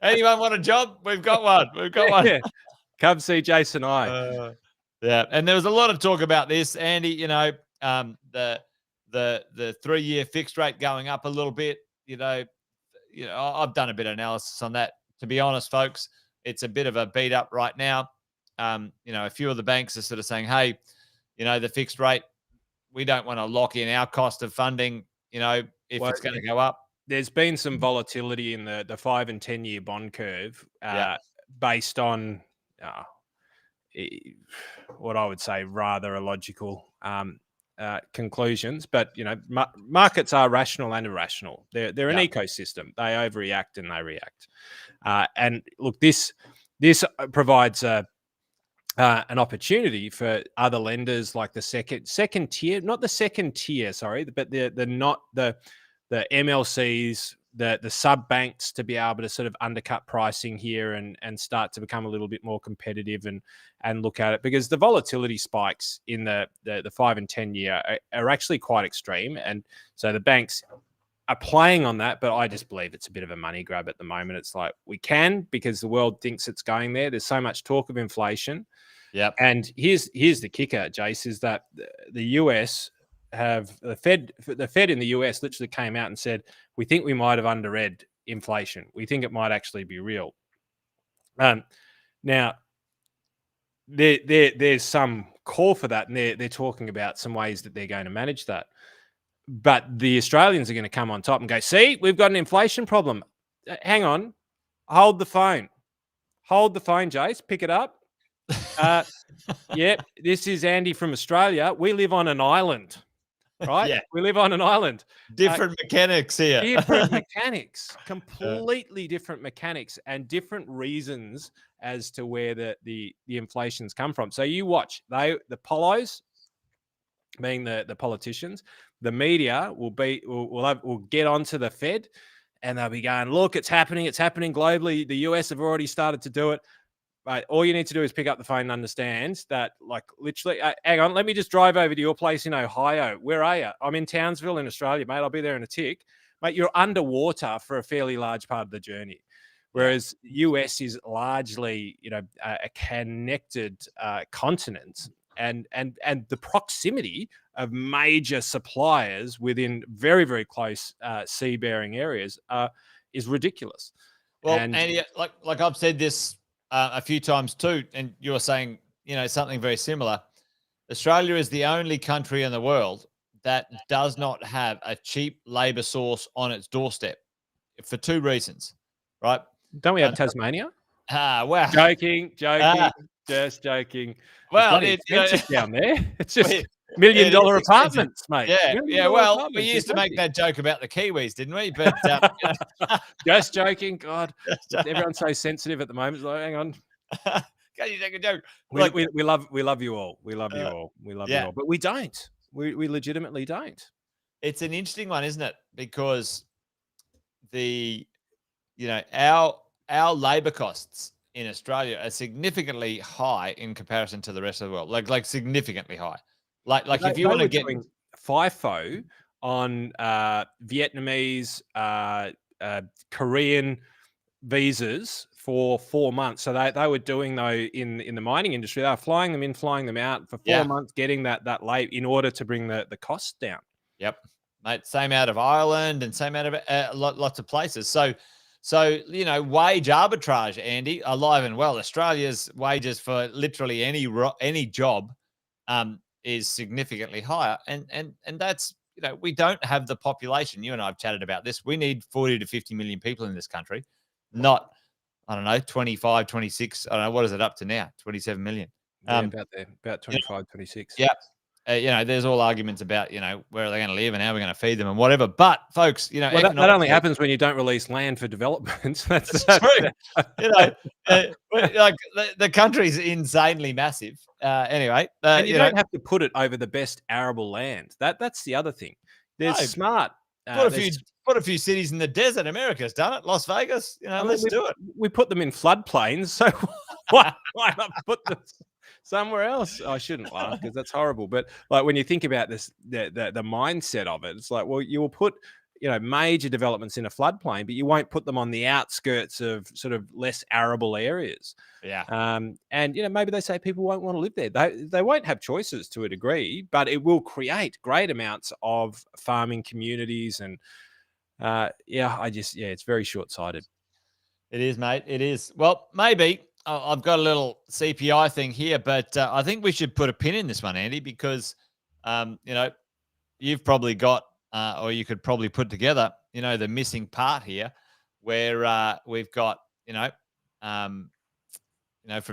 Anyone want a job? We've got one. Yeah. Come see Jason I. Yeah, and there was a lot of talk about this, Andy. You know, the 3 year fixed rate going up a little bit. You know, I've done a bit of analysis on that. To be honest, folks, it's a bit of a beat up right now. You know, a few of the banks are sort of saying, hey, you know, the fixed rate, we don't want to lock in our cost of funding, you know, if it's going to go up. There's been some volatility in the 5 and 10 year bond curve based on what I would say rather illogical conclusions. But, you know, markets are rational and irrational. They're an ecosystem. They overreact and they react. And look, this provides an opportunity for other lenders like the second tier, not the second tier, sorry, but the MLCs, the sub banks to be able to sort of undercut pricing here and start to become a little bit more competitive and look at it, because the volatility spikes in the 5 and 10 year are actually quite extreme. And so the banks are playing on that, but I just believe it's a bit of a money grab at the moment. It's like, we can, because the world thinks it's going there. There's so much talk of inflation. Yep. And here's the kicker, Jace, is that the US have the Fed in the US literally came out and said, we think we might have underread inflation. We think it might actually be real. Now there's some call for that, and they're talking about some ways that they're going to manage that. But the Australians are going to come on top and go, see, we've got an inflation problem. Hang on. Hold the phone, Jace. Pick it up. Yep, this is Andy from Australia. We live on an island, right? Yeah. We live on an island. Different mechanics here. Different mechanics. Completely different mechanics and different reasons as to where the inflation's come from. So you watch. The polos, being the politicians, the media will get onto the Fed, and they'll be going, look, it's happening globally. The US have already started to do it. But all you need to do is pick up the phone and understand that, like, literally, hang on, let me just drive over to your place in Ohio. Where are you? I'm in Townsville in Australia, mate. I'll be there in a tick. Mate, you're underwater for a fairly large part of the journey. Whereas US is largely, a connected continent, and the proximity of major suppliers within very, very close sea-bearing areas is ridiculous. Well, And Andy, like I've said this a few times too, and you're saying, something very similar. Australia is the only country in the world that does not have a cheap labor source on its doorstep for two reasons, right? don't we have Tasmania? Wow. Joking, Ah, just joking. It's well, bloody expensive down there. It's just it $1 million is expensive. apartments, mate. Yeah, $1 yeah. million Well, we apartments, used to make that joke about the Kiwis, didn't we? But just joking. God, everyone's so sensitive at the moment. It's like, hang on. can you take a joke? We love you all. We love you all. We love you yeah. all. But we don't. We legitimately don't. It's an interesting one, isn't it? Because our labor costs in Australia are significantly high in comparison to the rest of the world. Like significantly high. Like if you want to get FIFO on Vietnamese, Korean visas for 4 months. So they were doing though in the mining industry, they were flying them in, flying them out for 4 months, getting that late in order to bring the cost down. Yep, mate. Same out of Ireland and same out of lots of places. So wage arbitrage, Andy, alive and well. Australia's wages for literally any job is significantly higher, and that's we don't have the population. You and I have chatted about this. We need 40 to 50 million people in this country, not, I don't know, 25, 26. I don't know, what is it up to now? 27 million. Yeah, about there, about 25, 26. Yeah. There's all arguments about, where are they going to live and how we're going to feed them and whatever. But folks, well, that only happens when you don't release land for development. That's true. Like the country's insanely massive. Anyway, and you don't have to put it over the best arable land. That's the other thing. There's smart. Put a few cities in the desert. America's done it. Las Vegas. Let's do it. We put them in floodplains. So why not put them somewhere else? I shouldn't laugh because that's horrible. But like when you think about this, the mindset of it, it's like, well, you will put major developments in a floodplain, but you won't put them on the outskirts of sort of less arable areas. Yeah. And maybe they say people won't want to live there. They won't have choices to a degree, but it will create great amounts of farming communities. And it's very short-sighted. It is, mate. It is. Well, maybe I've got a little CPI thing here, but I think we should put a pin in this one, Andy, because you've probably got, or you could probably put together, the missing part here, where we've got, from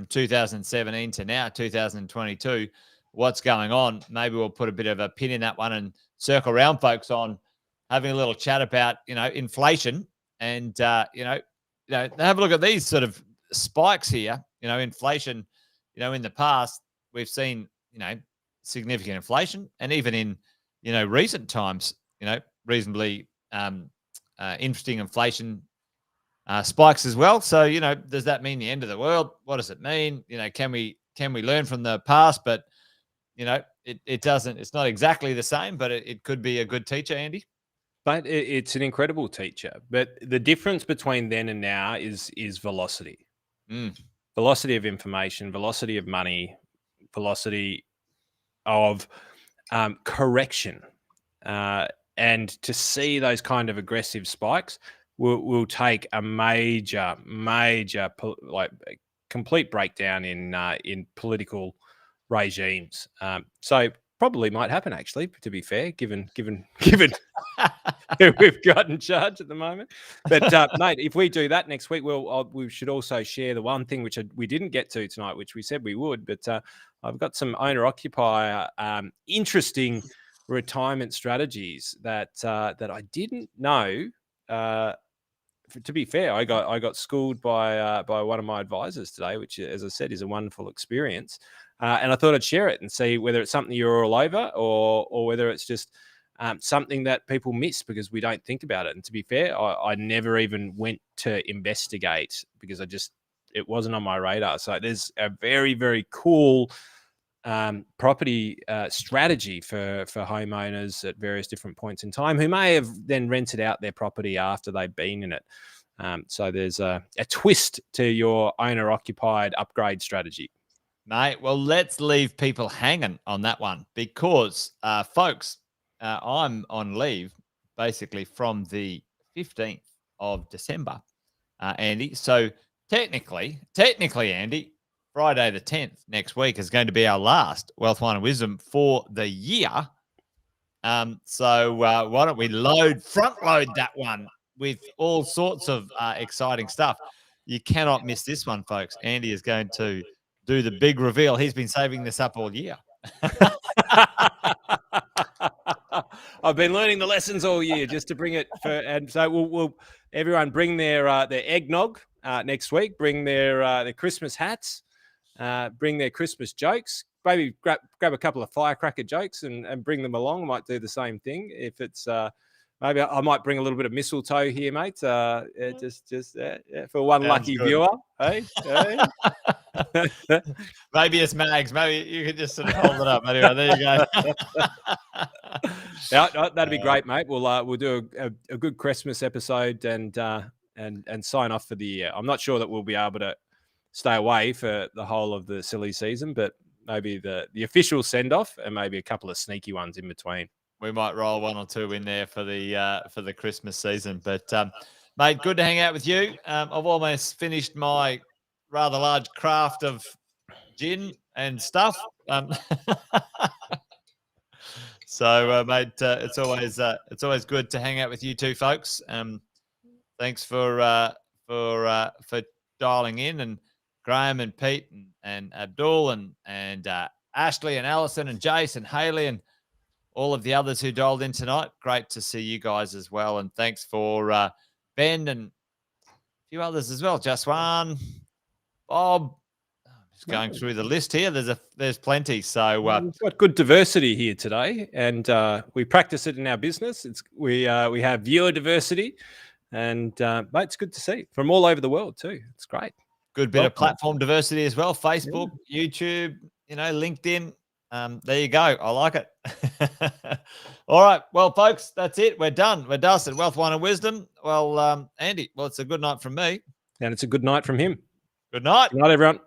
2017 to now 2022, what's going on. Maybe we'll put a bit of a pin in that one and circle around, folks, on having a little chat about inflation and have a look at these sort of spikes here. Inflation, in the past we've seen significant inflation, and even in recent times reasonably interesting inflation spikes as well. So does that mean the end of the world? What does it mean? Can we learn from the past? But it doesn't. It's not exactly the same, but it could be a good teacher, Andy. But it's an incredible teacher. But the difference between then and now is velocity. Velocity of information, velocity of money, velocity of correction. And to see those kind of aggressive spikes will take a major, complete breakdown in political regimes. So probably might happen, actually, to be fair, given who we've got in charge at the moment. But mate, if we do that next week, we should also share the one thing which we didn't get to tonight, which we said we would. But I've got some owner-occupier interesting retirement strategies that I didn't know. To be fair, I got schooled by one of my advisors today, which, as I said, is a wonderful experience. And I thought I'd share it and see whether it's something you're all over or whether it's just something that people miss because we don't think about it. And to be fair, I never even went to investigate because it wasn't on my radar. So there's a very, very cool property strategy for homeowners at various different points in time who may have then rented out their property after they've been in it. So there's a twist to your owner-occupied upgrade strategy. Mate, well, let's leave people hanging on that one because, folks, I'm on leave basically from the 15th of December, Andy. So technically, Andy, Friday the 10th next week is going to be our last Wealth, Wine and Wisdom for the year. So why don't we front load that one with all sorts of exciting stuff. You cannot miss this one, folks. Andy is going to do the big reveal. He's been saving this up all year. I've been learning the lessons all year just to bring it and so we'll everyone bring their eggnog next week, bring their Christmas hats, bring their Christmas jokes, maybe grab a couple of firecracker jokes and bring them along. I might do the same thing if it's maybe I might bring a little bit of mistletoe here, mate. Just for one Sounds lucky good. Viewer. Hey? Maybe it's Mags. Maybe you could just sort of hold it up. Anyway, there you go. Yeah, that'd be great, mate. We'll do a good Christmas episode and sign off for the year. I'm not sure that we'll be able to stay away for the whole of the silly season, but maybe the official send off and maybe a couple of sneaky ones in between. We might roll one or two in there for the Christmas season. But mate, good to hang out with you. I've almost finished my rather large craft of gin and stuff. So, mate, it's always good to hang out with you two folks. Thanks for dialing in, and Graham and Pete and Abdul and Ashley and Alison and Jace and Haley and all of the others who dialed in tonight. Great to see you guys as well. And thanks for Ben and a few others as well. Just one, Bob. I'm just going through the list here. There's plenty. So we've got good diversity here today, and we practice it in our business. We have viewer diversity, and mate, it's good to see from all over the world too. It's great. Good bit of platform diversity as well. Facebook, YouTube, LinkedIn. There you go. I like it. All right. Well, folks, that's it. We're done. We're dusted. Wealth, Wine and Wisdom. Well, Andy, it's a good night from me. And it's a good night from him. Good night. Good night, everyone.